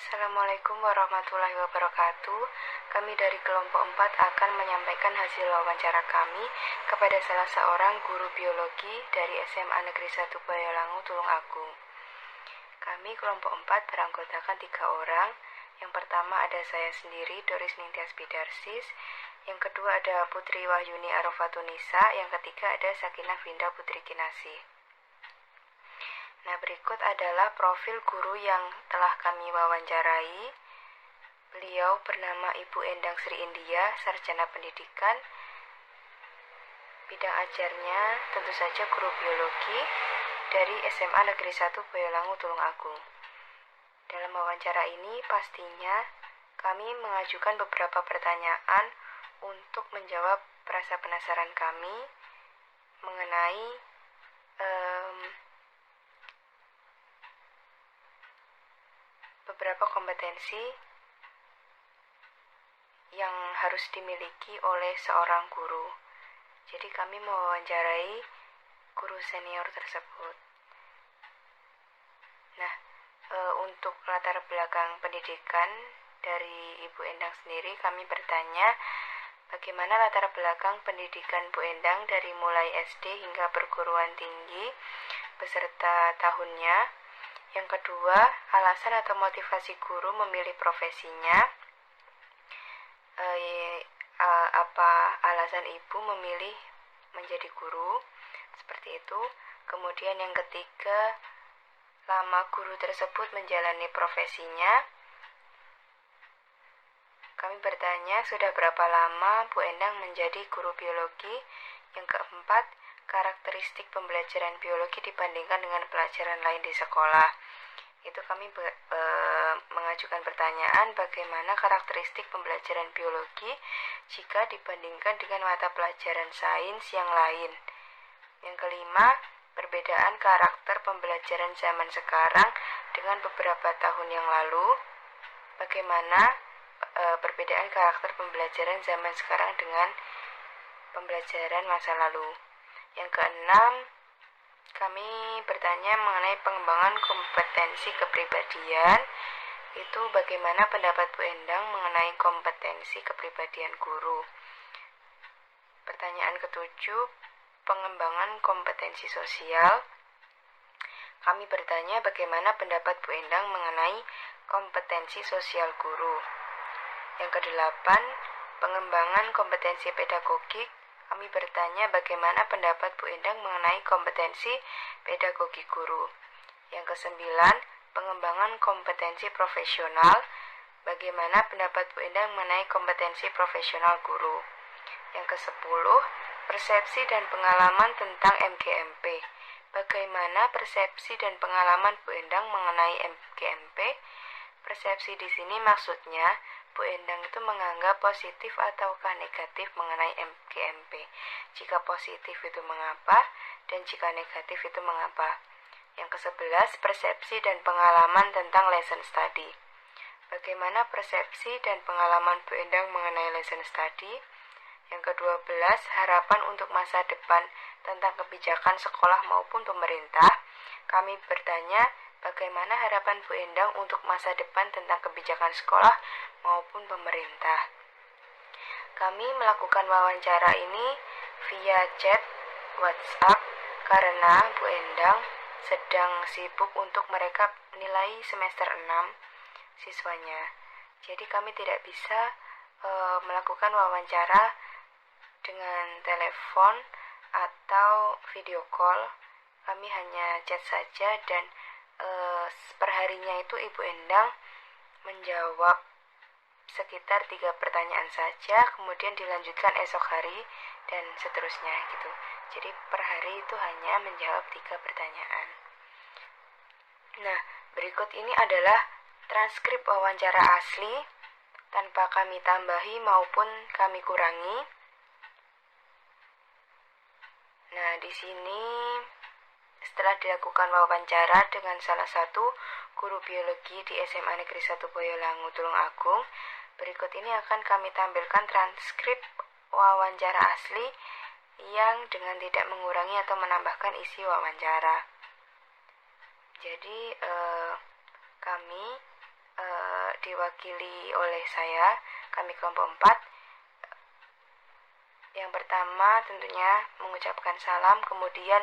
Assalamualaikum warahmatullahi wabarakatuh. Kami dari kelompok 4 akan menyampaikan hasil wawancara kami kepada salah seorang guru biologi dari SMA Negeri 1 Boyolangu, Tulungagung. Kami kelompok 4 beranggotakan 3 orang. Yang pertama ada saya sendiri, Doris Ningtyas Bidarsis. Yang kedua ada Putri Wahyuni Arofatunisa. Yang ketiga ada Sakinah Vinda Putri Kinasih. Nah, berikut adalah profil guru yang telah kami wawancarai. Beliau bernama Ibu Endang Sri India, Sarjana Pendidikan. Bidang ajarnya tentu saja guru biologi dari SMA Negeri 1 Boyolangu, Tulungagung. Dalam wawancara ini pastinya kami mengajukan beberapa pertanyaan untuk menjawab rasa penasaran kami mengenai beberapa kompetensi yang harus dimiliki oleh seorang guru. Jadi kami mewawancarai guru senior tersebut. Nah, untuk latar belakang pendidikan dari Ibu Endang sendiri, kami bertanya bagaimana latar belakang pendidikan Bu Endang dari mulai SD hingga perguruan tinggi beserta tahunnya. Yang kedua, alasan atau motivasi guru memilih profesinya. Apa alasan ibu memilih menjadi guru? Seperti itu. Kemudian yang ketiga, lama guru tersebut menjalani profesinya. Kami bertanya, sudah berapa lama Bu Endang menjadi guru biologi? Yang keempat, karakteristik pembelajaran biologi dibandingkan dengan pelajaran lain di sekolah. Itu kami mengajukan pertanyaan bagaimana karakteristik pembelajaran biologi jika dibandingkan dengan mata pelajaran sains yang lain. Yang kelima, perbedaan karakter pembelajaran zaman sekarang dengan beberapa tahun yang lalu. Bagaimana perbedaan karakter pembelajaran zaman sekarang dengan pembelajaran masa lalu. Yang keenam, kami bertanya mengenai pengembangan kompetensi kepribadian. Itu bagaimana pendapat Bu Endang mengenai kompetensi kepribadian guru. Pertanyaan ketujuh, pengembangan kompetensi sosial. Kami bertanya bagaimana pendapat Bu Endang mengenai kompetensi sosial guru. Yang kedelapan, pengembangan kompetensi pedagogik. Kami bertanya bagaimana pendapat Bu Endang mengenai kompetensi pedagogi guru. Yang kesembilan, pengembangan kompetensi profesional. Bagaimana pendapat Bu Endang mengenai kompetensi profesional guru. Yang kesepuluh, persepsi dan pengalaman tentang MGMP. Bagaimana persepsi dan pengalaman Bu Endang mengenai MGMP? Persepsi di sini maksudnya Bu Endang itu menganggap positif ataukah negatif mengenai MGMP. Jika positif itu mengapa dan jika negatif itu mengapa. Yang ke-11, persepsi dan pengalaman tentang lesson study. Bagaimana persepsi dan pengalaman Bu Endang mengenai lesson study? Yang ke-12, harapan untuk masa depan tentang kebijakan sekolah maupun pemerintah. Kami bertanya bagaimana harapan Bu Endang untuk masa depan tentang kebijakan sekolah maupun pemerintah. Kami melakukan wawancara ini via chat WhatsApp karena Bu Endang sedang sibuk untuk merekap nilai semester 6 siswanya. Jadi kami tidak bisa melakukan wawancara dengan telepon atau video call. Kami hanya chat saja dan perharinya itu Ibu Endang menjawab sekitar 3 pertanyaan saja, kemudian dilanjutkan esok hari dan seterusnya gitu. Jadi per hari itu hanya menjawab 3 pertanyaan. Nah, berikut ini adalah transkrip wawancara asli tanpa kami tambahi maupun kami kurangi. Nah, di sini setelah dilakukan wawancara dengan salah satu guru biologi di SMA Negeri 1 Boyolangu, Tulungagung, berikut ini akan kami tampilkan transkrip wawancara asli yang dengan tidak mengurangi atau menambahkan isi wawancara. Jadi kami diwakili oleh saya, kami kelompok 4. Yang pertama tentunya mengucapkan salam, kemudian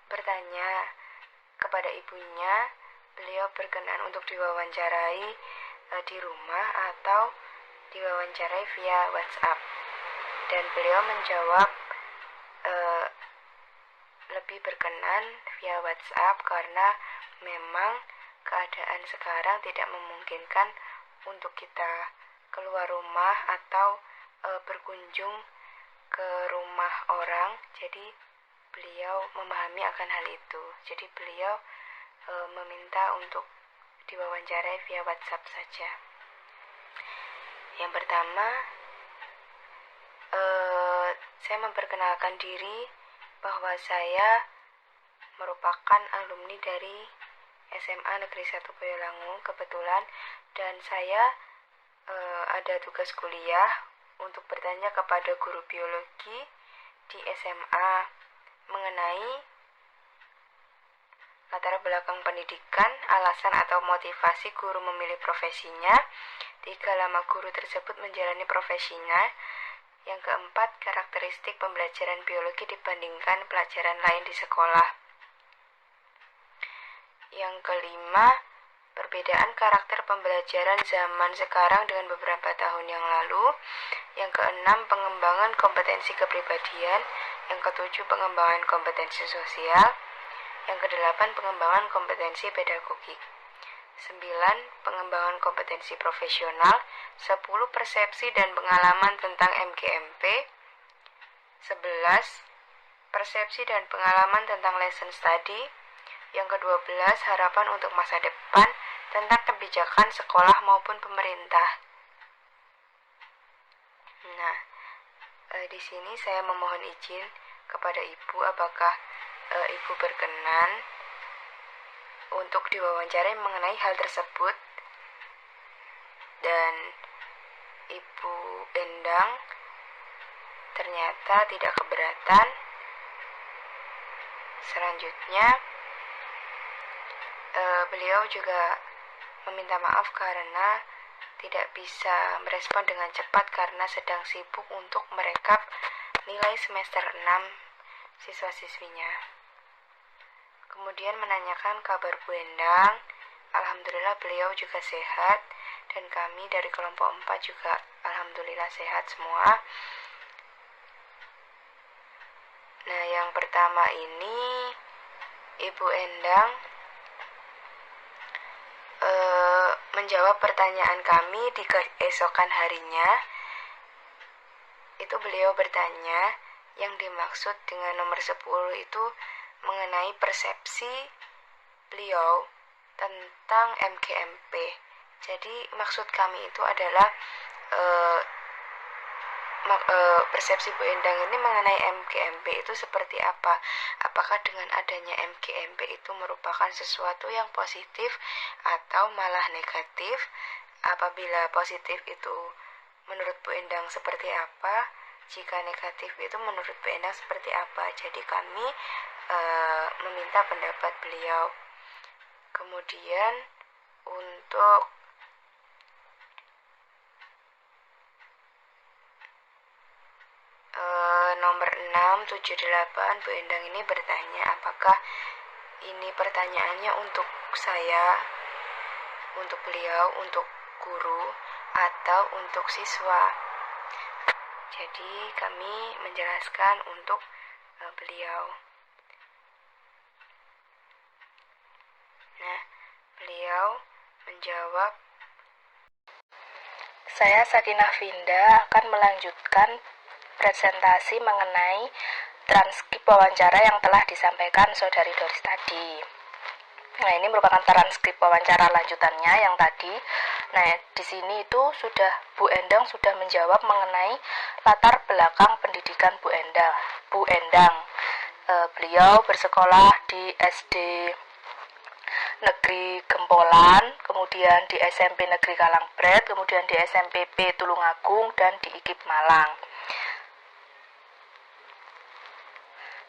bertanya kepada ibunya, beliau berkenan untuk diwawancarai di rumah atau diwawancarai via WhatsApp. Dan beliau menjawab lebih berkenan via WhatsApp karena memang keadaan sekarang tidak memungkinkan untuk kita keluar rumah atau berkunjung ke rumah orang. Jadi beliau memahami akan hal itu. Jadi beliau meminta untuk diwawancarai via WhatsApp saja. Yang pertama, saya memperkenalkan diri bahwa saya merupakan alumni dari SMA Negeri 1 Boyolangu kebetulan, dan saya ada tugas kuliah untuk bertanya kepada guru biologi di SMA mengenai latar belakang pendidikan, alasan atau motivasi guru memilih profesinya. 3, lama guru tersebut menjalani profesinya. Yang keempat, karakteristik pembelajaran biologi dibandingkan pelajaran lain di sekolah. Yang kelima, perbedaan karakter pembelajaran zaman sekarang dengan beberapa tahun yang lalu. Yang keenam, pengembangan kompetensi kepribadian. Yang ketujuh, pengembangan kompetensi sosial. Yang kedelapan, pengembangan kompetensi pedagogik. 9, pengembangan kompetensi profesional. 10, persepsi dan pengalaman tentang MGMP. 11, persepsi dan pengalaman tentang lesson study. Yang ke-12, harapan untuk masa depan tentang kebijakan sekolah maupun pemerintah. Nah, di sini saya memohon izin kepada Ibu, apakah Ibu berkenan untuk diwawancarai mengenai hal tersebut. Dan Ibu Endang ternyata tidak keberatan. Selanjutnya beliau juga meminta maaf karena tidak bisa merespon dengan cepat karena sedang sibuk untuk merekap nilai semester 6 siswa-siswinya. Kemudian menanyakan kabar Bu Endang. Alhamdulillah beliau juga sehat, dan kami dari kelompok 4 juga alhamdulillah sehat semua. Nah, yang pertama ini Ibu Endang menjawab pertanyaan kami di keesokan harinya. Itu beliau bertanya, yang dimaksud dengan nomor 10 itu mengenai persepsi beliau tentang MGMP. Jadi maksud kami itu adalah persepsi Bu Endang ini mengenai MGMP itu seperti apa? Apakah dengan adanya MGMP itu merupakan sesuatu yang positif atau malah negatif? Apabila positif itu menurut Bu Endang seperti apa? Jika negatif itu menurut Bu Endang seperti apa? Jadi kami meminta pendapat beliau. Kemudian untuk nomor 6, 7, 8, Bu Endang ini bertanya apakah ini pertanyaannya untuk saya, untuk beliau, untuk guru, atau untuk siswa. Jadi kami menjelaskan untuk beliau. Nah, beliau menjawab, saya Sakinah Vinda akan melanjutkan presentasi mengenai transkrip wawancara yang telah disampaikan Saudari Doris tadi. Nah, ini merupakan transkrip wawancara lanjutannya yang tadi. Nah, di sini itu Bu Endang sudah menjawab mengenai latar belakang pendidikan Bu Endang. Beliau bersekolah di SD Negeri Gempolan, kemudian di SMP Negeri Kalangbret, kemudian di SMPP Tulungagung, dan di IKIP Malang.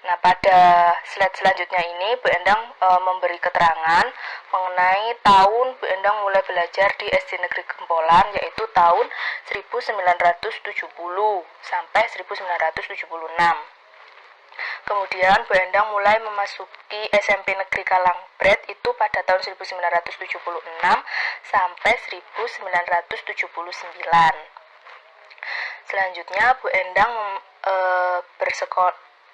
Nah, pada slide selanjutnya ini Bu Endang memberi keterangan mengenai tahun Bu Endang mulai belajar di SD Negeri Gempolan, yaitu tahun 1970 sampai 1976. Kemudian Bu Endang mulai memasuki SMP Negeri Kalangbret itu pada tahun 1976 sampai 1979. Selanjutnya Bu Endang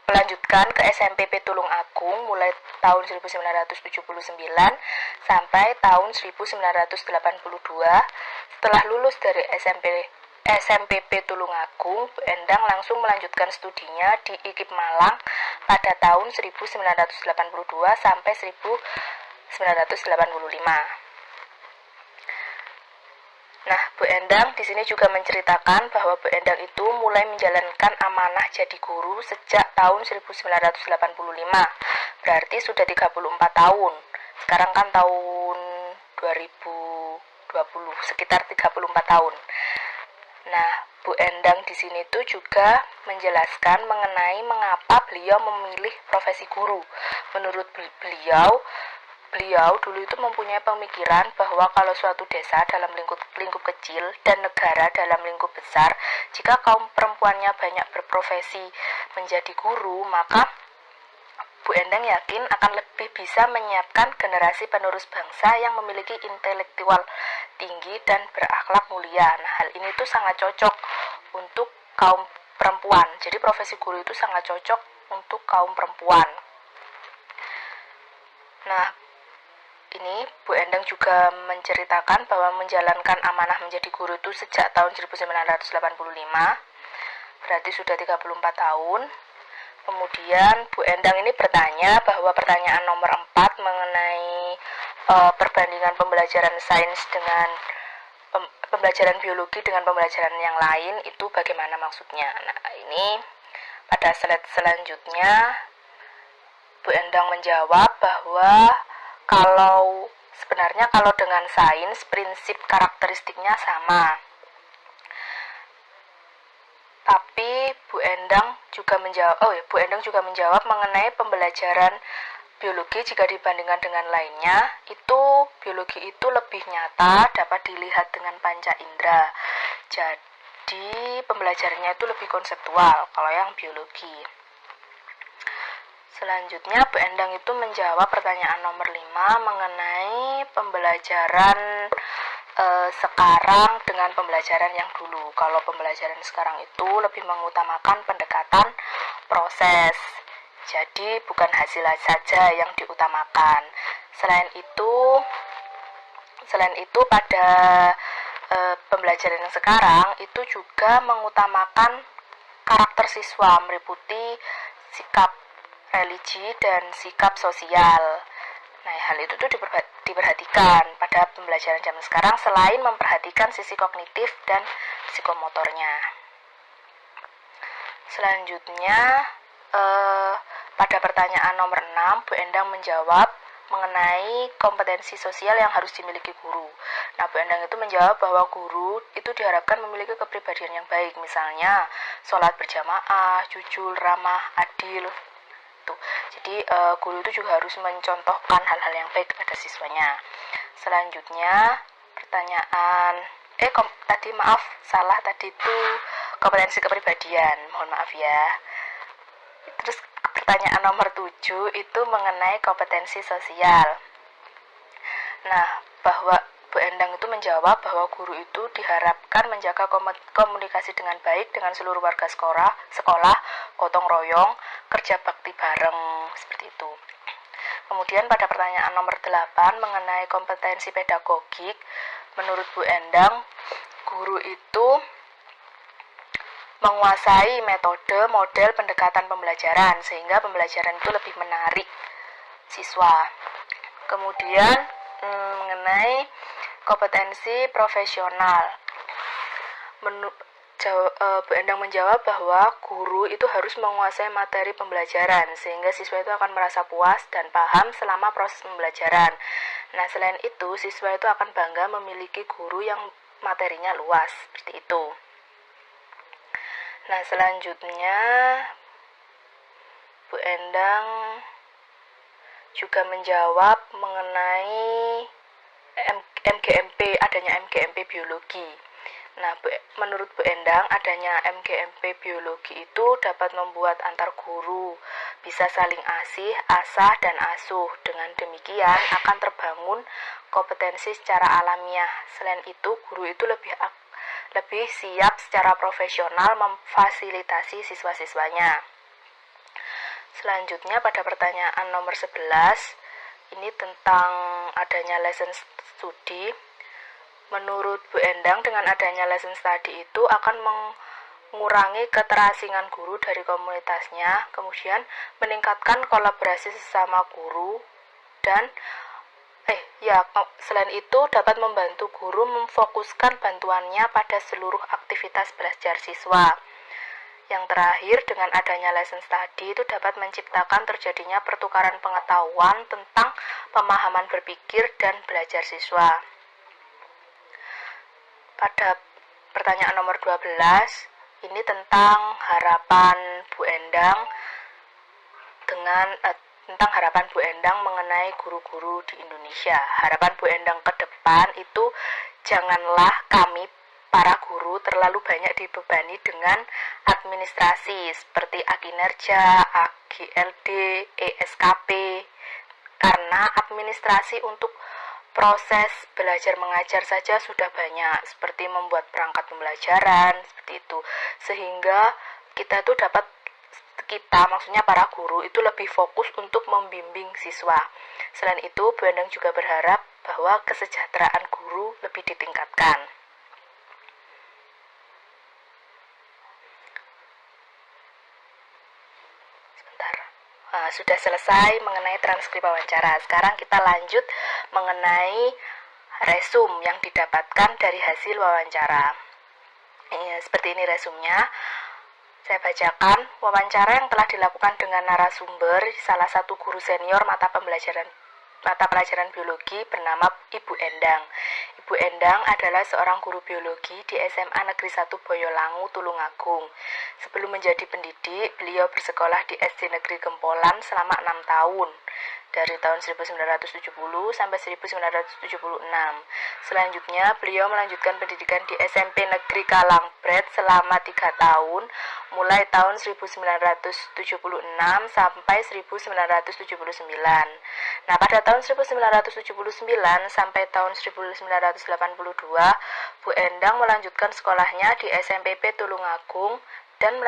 melanjutkan ke SMP Tulung Agung mulai tahun 1979 sampai tahun 1982. Setelah lulus dari SMPP Tulung Agung, Bu Endang langsung melanjutkan studinya di IKIP Malang pada tahun 1982 sampai 1985. Nah, Bu Endang di sini juga menceritakan bahwa Bu Endang itu mulai menjalankan amanah jadi guru sejak tahun 1985. Berarti sudah 34 tahun. Sekarang kan tahun 2020, sekitar 34 tahun. Nah, Bu Endang di sini tuh juga menjelaskan mengenai mengapa beliau memilih profesi guru. Menurut beliau dulu itu mempunyai pemikiran bahwa kalau suatu desa dalam lingkup kecil dan negara dalam lingkup besar, jika kaum perempuannya banyak berprofesi menjadi guru, maka Bu Endang yakin akan lebih bisa menyiapkan generasi penerus bangsa yang memiliki intelektual tinggi dan berakhlak mulia. Nah, hal ini tuh sangat cocok untuk kaum perempuan. Jadi profesi guru itu sangat cocok untuk kaum perempuan. Nah, ini Bu Endang juga menceritakan bahwa menjalankan amanah menjadi guru itu sejak tahun 1985, berarti sudah 34 tahun. Kemudian Bu Endang ini bertanya bahwa pertanyaan nomor 4 mengenai perbandingan pembelajaran sains dengan pembelajaran biologi dengan pembelajaran yang lain itu bagaimana maksudnya. Nah, ini pada slide selanjutnya Bu Endang menjawab bahwa sebenarnya kalau dengan sains prinsip karakteristiknya sama. Tapi Bu Endang juga menjawab mengenai pembelajaran biologi jika dibandingkan dengan lainnya, itu biologi itu lebih nyata, dapat dilihat dengan panca indera. Jadi pembelajarannya itu lebih konseptual kalau yang biologi. Selanjutnya Bu Endang itu menjawab pertanyaan nomor 5 mengenai pembelajaran sekarang dengan pembelajaran yang dulu. Kalau pembelajaran sekarang itu lebih mengutamakan pendekatan proses. Jadi bukan hasil saja yang diutamakan. Selain itu pada pembelajaran yang sekarang itu juga mengutamakan karakter siswa, meliputi sikap religi dan sikap sosial. Nah, hal itu tuh diperhatikan pada pembelajaran zaman sekarang selain memperhatikan sisi kognitif dan psikomotornya. Selanjutnya, pada pertanyaan nomor 6, Bu Endang menjawab mengenai kompetensi sosial yang harus dimiliki guru. Nah, Bu Endang itu menjawab bahwa guru itu diharapkan memiliki kepribadian yang baik, misalnya sholat berjamaah, jujur, ramah, adil. Jadi guru itu juga harus mencontohkan hal-hal yang baik kepada siswanya. Selanjutnya pertanyaan tadi itu kompetensi kepribadian, mohon maaf ya. Terus pertanyaan nomor 7 itu mengenai kompetensi sosial. Nah, bahwa Bu Endang itu menjawab bahwa guru itu diharapkan menjaga komunikasi dengan baik dengan seluruh warga sekolah, gotong royong, kerja bakti bareng, seperti itu. Kemudian pada pertanyaan nomor 8 mengenai kompetensi pedagogik, menurut Bu Endang, guru itu menguasai metode, model, pendekatan pembelajaran sehingga pembelajaran itu lebih menarik siswa. Kemudian mengenai kompetensi profesional, Bu Endang menjawab bahwa guru itu harus menguasai materi pembelajaran sehingga siswa itu akan merasa puas dan paham selama proses pembelajaran. Nah, selain itu siswa itu akan bangga memiliki guru yang materinya luas, seperti itu. Nah, selanjutnya Bu Endang juga menjawab mengenai MGMP, adanya MGMP biologi. Nah, menurut Bu Endang, adanya MGMP biologi itu dapat membuat antar guru bisa saling asah, dan asuh. Dengan demikian akan terbangun kompetensi secara alamiah. Selain itu, guru itu lebih siap secara profesional memfasilitasi siswa-siswanya. Selanjutnya pada pertanyaan nomor 11, ini tentang adanya lesson study. Menurut Bu Endang, dengan adanya lesson study itu akan mengurangi keterasingan guru dari komunitasnya, kemudian meningkatkan kolaborasi sesama guru, dan selain itu dapat membantu guru memfokuskan bantuannya pada seluruh aktivitas belajar siswa. Yang terakhir, dengan adanya lesson study itu dapat menciptakan terjadinya pertukaran pengetahuan tentang pemahaman berpikir dan belajar siswa. Pada pertanyaan nomor 12, ini tentang harapan Bu Endang tentang harapan Bu Endang mengenai guru-guru di Indonesia. Harapan Bu Endang ke depan itu, janganlah kami para guru terlalu banyak dibebani dengan administrasi seperti Akinerja, AGLD, ESKP, karena administrasi untuk proses belajar mengajar saja sudah banyak, seperti membuat perangkat pembelajaran, seperti itu. Sehingga maksudnya para guru itu lebih fokus untuk membimbing siswa. Selain itu, Bu Endang juga berharap bahwa kesejahteraan guru lebih ditingkatkan. Sudah selesai mengenai transkrip wawancara. Sekarang kita lanjut mengenai resum yang didapatkan dari hasil wawancara. Seperti ini resumnya. Saya bacakan. Wawancara yang telah dilakukan dengan narasumber salah satu guru senior mata pelajaran biologi bernama Ibu Endang. Ibu Endang adalah seorang guru biologi di SMA Negeri 1 Boyolangu, Tulungagung. Sebelum menjadi pendidik, beliau bersekolah di SD Negeri Gempolan selama 6 tahun, dari tahun 1970 sampai 1976. Selanjutnya, beliau melanjutkan pendidikan di SMP Negeri Kalangbret selama 3 tahun, mulai tahun 1976 sampai 1979. Nah, pada tahun 1979 sampai tahun 1982, Bu Endang melanjutkan sekolahnya di SMPP Tulungagung dan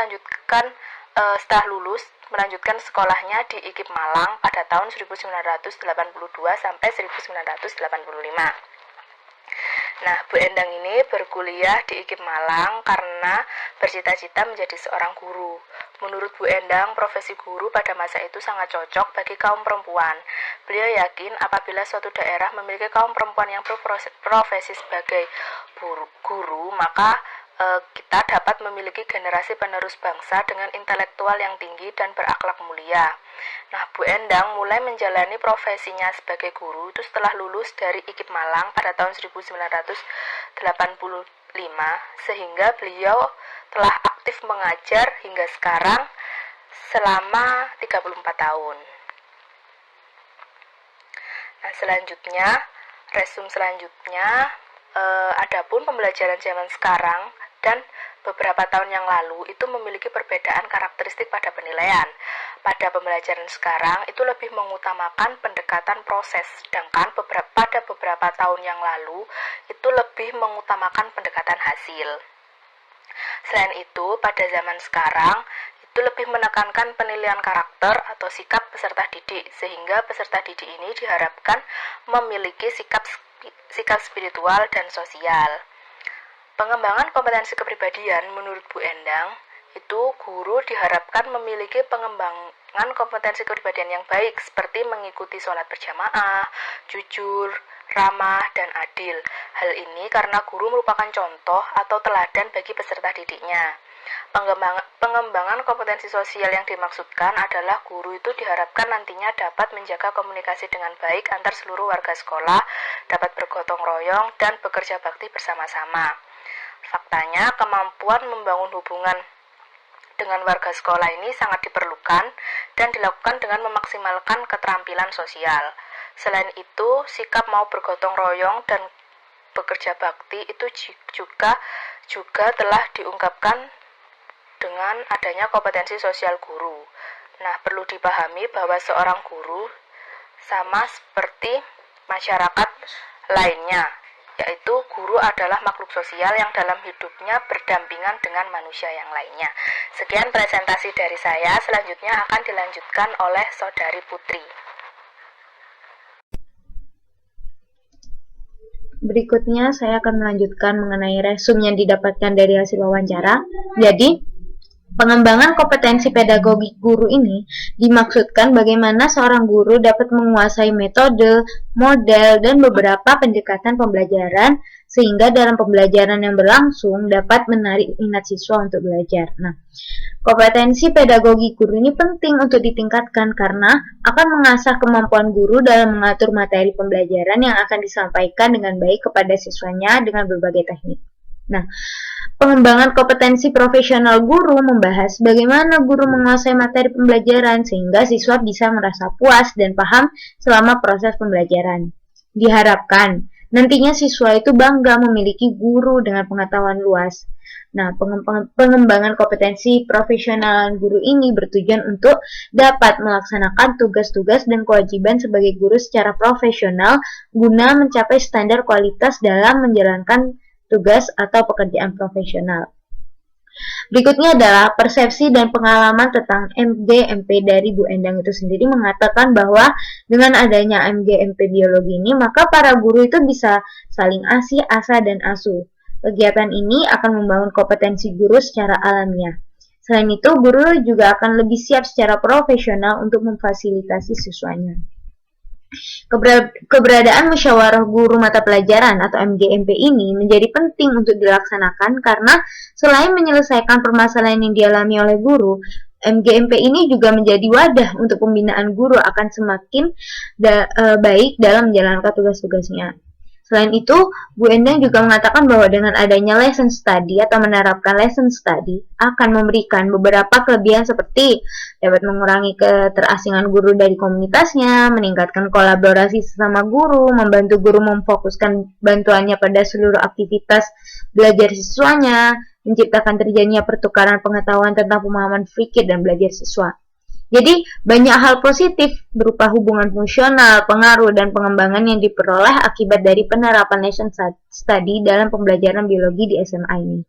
setelah lulus melanjutkan sekolahnya di IKIP Malang pada tahun 1982 sampai 1985. Nah, Bu Endang ini berkuliah di IKIP Malang karena bercita-cita menjadi seorang guru. Menurut Bu Endang, profesi guru pada masa itu sangat cocok bagi kaum perempuan. Beliau yakin apabila suatu daerah memiliki kaum perempuan yang berprofesi sebagai guru, maka kita dapat memiliki generasi penerus bangsa dengan intelektual yang tinggi dan berakhlak mulia. Nah, Bu Endang mulai menjalani profesinya sebagai guru itu setelah lulus dari IKIP Malang pada tahun 1985, sehingga beliau telah aktif mengajar hingga sekarang selama 34 tahun. Nah, resum selanjutnya, adapun pembelajaran zaman sekarang dan beberapa tahun yang lalu itu memiliki perbedaan karakteristik pada penilaian. Pada pembelajaran sekarang itu lebih mengutamakan pendekatan proses, sedangkan pada beberapa tahun yang lalu itu lebih mengutamakan pendekatan hasil. Selain itu, pada zaman sekarang itu lebih menekankan penilaian karakter atau sikap peserta didik, sehingga peserta didik ini diharapkan memiliki sikap spiritual dan sosial. Pengembangan kompetensi kepribadian menurut Bu Endang, itu guru diharapkan memiliki pengembangan kompetensi kepribadian yang baik, seperti mengikuti sholat berjamaah, jujur, ramah, dan adil. Hal ini karena guru merupakan contoh atau teladan bagi peserta didiknya. Pengembangan kompetensi sosial yang dimaksudkan adalah guru itu diharapkan nantinya dapat menjaga komunikasi dengan baik antar seluruh warga sekolah, dapat bergotong royong, dan bekerja bakti bersama-sama. Faktanya, kemampuan membangun hubungan dengan warga sekolah ini sangat diperlukan dan dilakukan dengan memaksimalkan keterampilan sosial. Selain itu, sikap mau bergotong royong dan bekerja bakti itu juga telah diungkapkan dengan adanya kompetensi sosial guru. Nah, perlu dipahami bahwa seorang guru sama seperti masyarakat lainnya, yaitu guru adalah makhluk sosial yang dalam hidupnya berdampingan dengan manusia yang lainnya. Sekian presentasi dari saya, selanjutnya akan dilanjutkan oleh Saudari Putri. Berikutnya saya akan melanjutkan mengenai resume yang didapatkan dari hasil wawancara. Jadi, pengembangan kompetensi pedagogik guru ini dimaksudkan bagaimana seorang guru dapat menguasai metode, model, dan beberapa pendekatan pembelajaran sehingga dalam pembelajaran yang berlangsung dapat menarik minat siswa untuk belajar. Nah, kompetensi pedagogi guru ini penting untuk ditingkatkan karena akan mengasah kemampuan guru dalam mengatur materi pembelajaran yang akan disampaikan dengan baik kepada siswanya dengan berbagai teknik. Nah, pengembangan kompetensi profesional guru membahas bagaimana guru menguasai materi pembelajaran sehingga siswa bisa merasa puas dan paham selama proses pembelajaran. Diharapkan nantinya siswa itu bangga memiliki guru dengan pengetahuan luas. Nah, pengembangan kompetensi profesional guru ini bertujuan untuk dapat melaksanakan tugas-tugas dan kewajiban sebagai guru secara profesional guna mencapai standar kualitas dalam menjalankan tugas atau pekerjaan profesional. Berikutnya adalah persepsi dan pengalaman tentang MG-MP dari Bu Endang itu sendiri mengatakan bahwa dengan adanya MG-MP biologi ini, maka para guru itu bisa saling asih, asa, dan asuh. Kegiatan ini akan membangun kompetensi guru secara alamiah. Selain itu, guru juga akan lebih siap secara profesional untuk memfasilitasi siswanya. Keberadaan musyawarah guru mata pelajaran atau MGMP ini menjadi penting untuk dilaksanakan karena selain menyelesaikan permasalahan yang dialami oleh guru, MGMP ini juga menjadi wadah untuk pembinaan guru akan semakin baik dalam menjalankan tugas-tugasnya. Selain itu, Bu Endang juga mengatakan bahwa dengan adanya lesson study atau menerapkan lesson study akan memberikan beberapa kelebihan seperti dapat mengurangi keterasingan guru dari komunitasnya, meningkatkan kolaborasi sesama guru, membantu guru memfokuskan bantuannya pada seluruh aktivitas belajar siswanya, menciptakan terjadinya pertukaran pengetahuan tentang pemahaman fikir dan belajar siswa. Jadi, banyak hal positif berupa hubungan fungsional, pengaruh, dan pengembangan yang diperoleh akibat dari penerapan lesson study dalam pembelajaran biologi di SMA ini.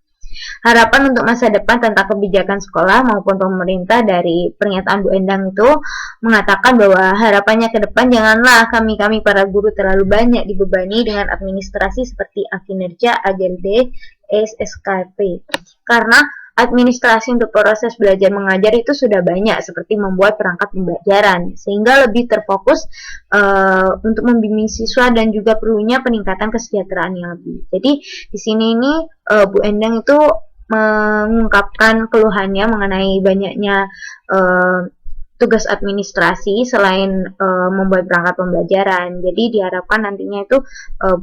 Harapan untuk masa depan tentang kebijakan sekolah maupun pemerintah dari pernyataan Bu Endang itu mengatakan bahwa harapannya ke depan janganlah kami para guru terlalu banyak dibebani dengan administrasi seperti A-Kinerja, AGLD, SKP. Karena administrasi untuk proses belajar mengajar itu sudah banyak seperti membuat perangkat pembelajaran sehingga lebih terfokus untuk membimbing siswa dan juga perlunya peningkatan kesejahteraan yang lebih. Jadi di sini ini Bu Endang itu mengungkapkan keluhannya mengenai banyaknya tugas administrasi selain membuat perangkat pembelajaran. Jadi diharapkan nantinya itu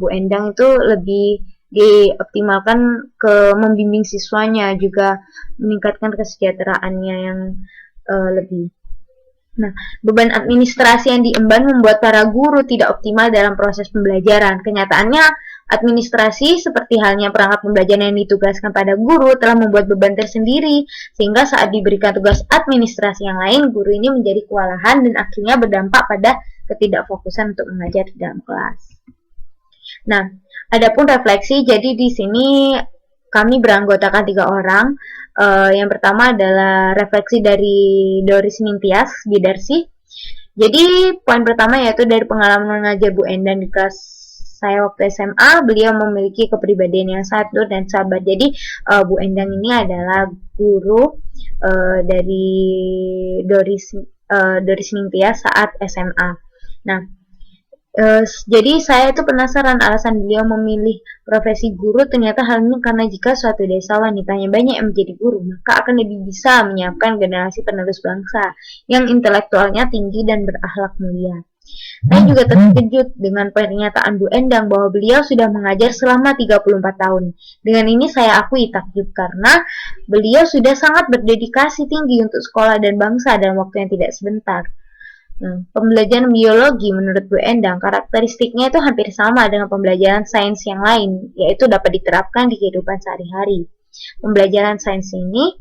Bu Endang itu lebih dioptimalkan ke membimbing siswanya, juga meningkatkan kesejahteraannya yang lebih. Nah, beban administrasi yang diemban membuat para guru tidak optimal dalam proses pembelajaran. Kenyataannya, administrasi seperti halnya perangkat pembelajaran yang ditugaskan pada guru telah membuat beban tersendiri, sehingga saat diberikan tugas administrasi yang lain, guru ini menjadi kewalahan dan akhirnya berdampak pada ketidakfokusan untuk mengajar di dalam kelas. Nah, adapun refleksi, jadi di sini kami beranggotakan 3 orang. Yang pertama adalah refleksi dari Doris Nintias Bidarsi. Jadi poin pertama yaitu dari pengalaman mengajar Bu Endang di kelas saya waktu SMA, beliau memiliki kepribadian yang sangat luhur dan sabar. Jadi Bu Endang ini adalah guru dari Doris Nintias saat SMA. Nah, jadi saya itu penasaran alasan beliau memilih profesi guru. Ternyata hal ini karena jika suatu desa wanitanya banyak yang menjadi guru, maka akan lebih bisa menyiapkan generasi penerus bangsa yang intelektualnya tinggi dan berakhlak mulia. Saya juga terkejut dengan pernyataan Bu Endang bahwa beliau sudah mengajar selama 34 tahun. Dengan ini saya akui takjub karena beliau sudah sangat berdedikasi tinggi untuk sekolah dan bangsa dalam waktu yang tidak sebentar. Pembelajaran biologi menurut Bu Endang karakteristiknya itu hampir sama dengan pembelajaran sains yang lain, yaitu dapat diterapkan di kehidupan sehari-hari. Pembelajaran sains ini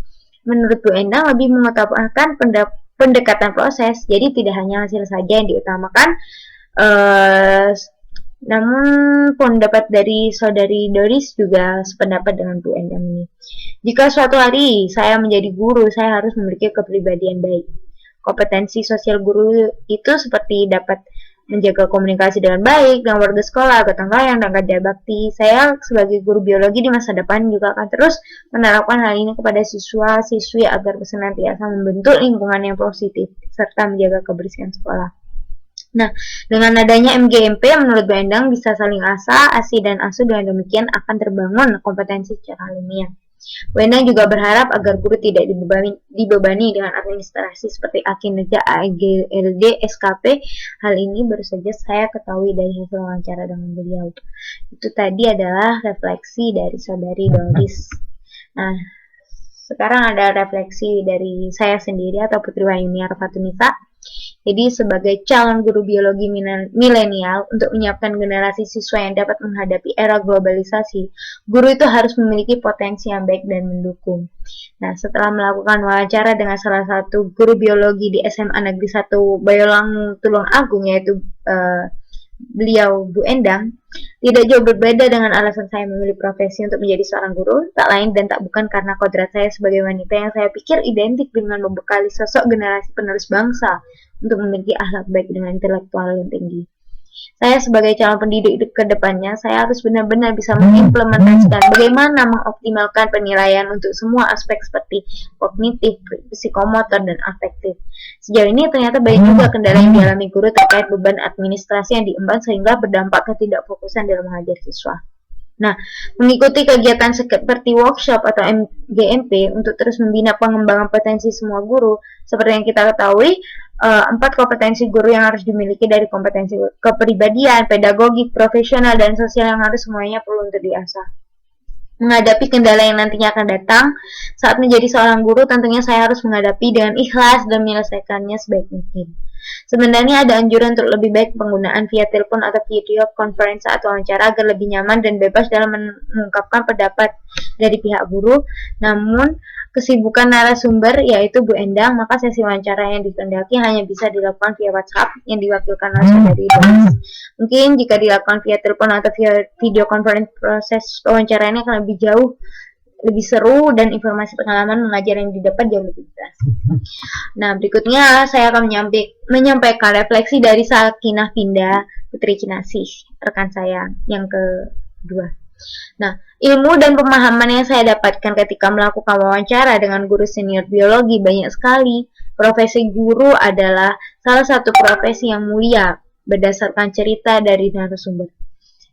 menurut Bu Endang lebih mengutamakan pendekatan proses, jadi tidak hanya hasil saja yang diutamakan. Namun pendapat dari saudari Doris juga sependapat dengan Bu Endang ini. Jika suatu hari saya menjadi guru, saya harus memiliki kepribadian baik. Kompetensi sosial guru itu seperti dapat menjaga komunikasi dengan baik dengan warga sekolah, gotong royong, dan kerja bakti. Saya sebagai guru biologi di masa depan juga akan terus menerapkan hal ini kepada siswa-siswi agar senantiasa membentuk lingkungan yang positif serta menjaga kebersihan sekolah. Nah, dengan adanya MGMP, menurut Bu Endang bisa saling asah, asi dan asuh, dengan demikian akan terbangun kompetensi secara alamiah. Bu Endang juga berharap agar guru tidak dibebani dengan administrasi seperti kinerja AGLD, SKP. Hal ini baru saja saya ketahui dari hasil wawancara dengan beliau. Itu tadi adalah refleksi dari saudari Doris. Nah, sekarang ada refleksi dari saya sendiri atau Putri Wahyuni Arfatunisa. Jadi sebagai calon guru biologi milenial untuk menyiapkan generasi siswa yang dapat menghadapi era globalisasi, guru itu harus memiliki potensi yang baik dan mendukung. Nah, setelah melakukan wawancara dengan salah satu guru biologi di SMA Negeri 1 Boyolangu Tulung Agung, yaitu beliau Bu Endang, tidak jauh berbeda dengan alasan saya memilih profesi untuk menjadi seorang guru, tak lain dan tak bukan karena kodrat saya sebagai wanita yang saya pikir identik dengan membekali sosok generasi penerus bangsa untuk memiliki akhlak baik dengan intelektual yang tinggi. Saya sebagai calon pendidik ke depannya, saya harus benar-benar bisa mengimplementasikan bagaimana mengoptimalkan penilaian untuk semua aspek seperti kognitif, psikomotor, dan afektif. Sejauh ini ternyata banyak juga kendala yang dialami guru terkait beban administrasi yang diemban sehingga berdampak ketidakfokusan dalam mengajar siswa. Nah, mengikuti kegiatan seperti workshop atau MGMP untuk terus membina pengembangan potensi semua guru, seperti yang kita ketahui, 4 kompetensi guru yang harus dimiliki dari kompetensi kepribadian, pedagogik, profesional, dan sosial yang harus semuanya perlu untuk diasah. Menghadapi kendala yang nantinya akan datang saat menjadi seorang guru, tentunya saya harus menghadapi dengan ikhlas dan menyelesaikannya sebaik mungkin. Sebenarnya ada anjuran untuk lebih baik penggunaan via telepon atau video conference saat wawancara agar lebih nyaman dan bebas dalam mengungkapkan pendapat dari pihak guru. Namun, kesibukan narasumber yaitu Bu Endang, maka sesi wawancara yang dikehendaki hanya bisa dilakukan via WhatsApp yang diwakilkan langsung dari Doris. Mungkin jika dilakukan via telepon atau via video conference, proses wawancara ini akan lebih jauh lebih seru dan informasi pengalaman mengajar yang didapat jauh lebih jelas. Nah, berikutnya saya akan menyampaikan refleksi dari Sakinah Pinda Putri Kinasih, rekan saya yang kedua. Nah, ilmu dan pemahaman yang saya dapatkan ketika melakukan wawancara dengan guru senior biologi banyak sekali. Profesi guru adalah salah satu profesi yang mulia berdasarkan cerita dari narasumber.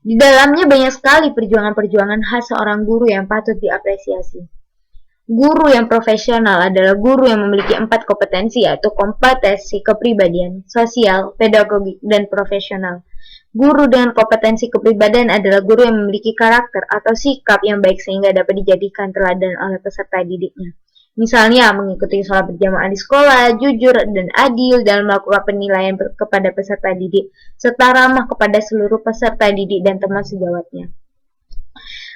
Di dalamnya banyak sekali perjuangan-perjuangan khas seorang guru yang patut diapresiasi. Guru yang profesional adalah guru yang memiliki 4 kompetensi, yaitu kompetensi kepribadian, sosial, pedagogik, dan profesional. Guru dengan kompetensi kepribadian adalah guru yang memiliki karakter atau sikap yang baik sehingga dapat dijadikan teladan oleh peserta didiknya. Misalnya, mengikuti sholat berjamaah di sekolah, jujur dan adil dalam melakukan penilaian kepada peserta didik, serta ramah kepada seluruh peserta didik dan teman sejawatnya.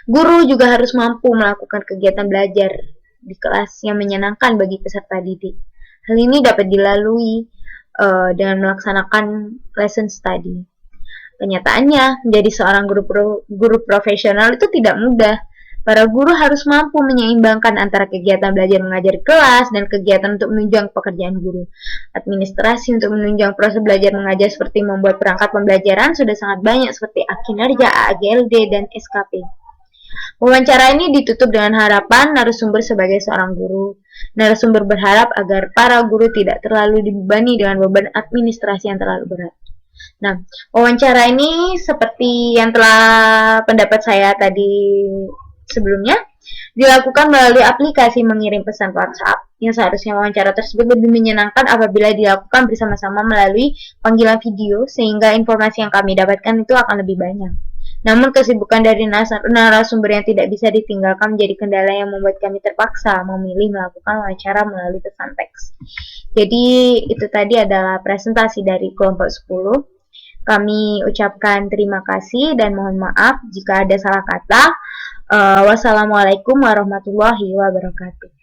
Guru juga harus mampu melakukan kegiatan belajar di kelas yang menyenangkan bagi peserta didik. Hal ini dapat dilalui dengan melaksanakan lesson study. Kenyataannya, menjadi seorang guru profesional itu tidak mudah. Para guru harus mampu menyeimbangkan antara kegiatan belajar mengajar kelas dan kegiatan untuk menunjang pekerjaan guru. Administrasi untuk menunjang proses belajar mengajar seperti membuat perangkat pembelajaran sudah sangat banyak seperti kinerja, AGLD, dan SKP. Wawancara ini ditutup dengan harapan narasumber sebagai seorang guru. Narasumber berharap agar para guru tidak terlalu dibebani dengan beban administrasi yang terlalu berat. Nah, wawancara ini seperti yang telah pendapat saya tadi sebelumnya, dilakukan melalui aplikasi mengirim pesan WhatsApp yang seharusnya wawancara tersebut lebih menyenangkan apabila dilakukan bersama-sama melalui panggilan video, sehingga informasi yang kami dapatkan itu akan lebih banyak. Namun kesibukan dari narasumber yang tidak bisa ditinggalkan menjadi kendala yang membuat kami terpaksa memilih melakukan wawancara melalui pesan teks. Jadi itu tadi adalah presentasi dari kelompok 10. Kami ucapkan terima kasih dan mohon maaf jika ada salah kata. Wassalamualaikum warahmatullahi wabarakatuh.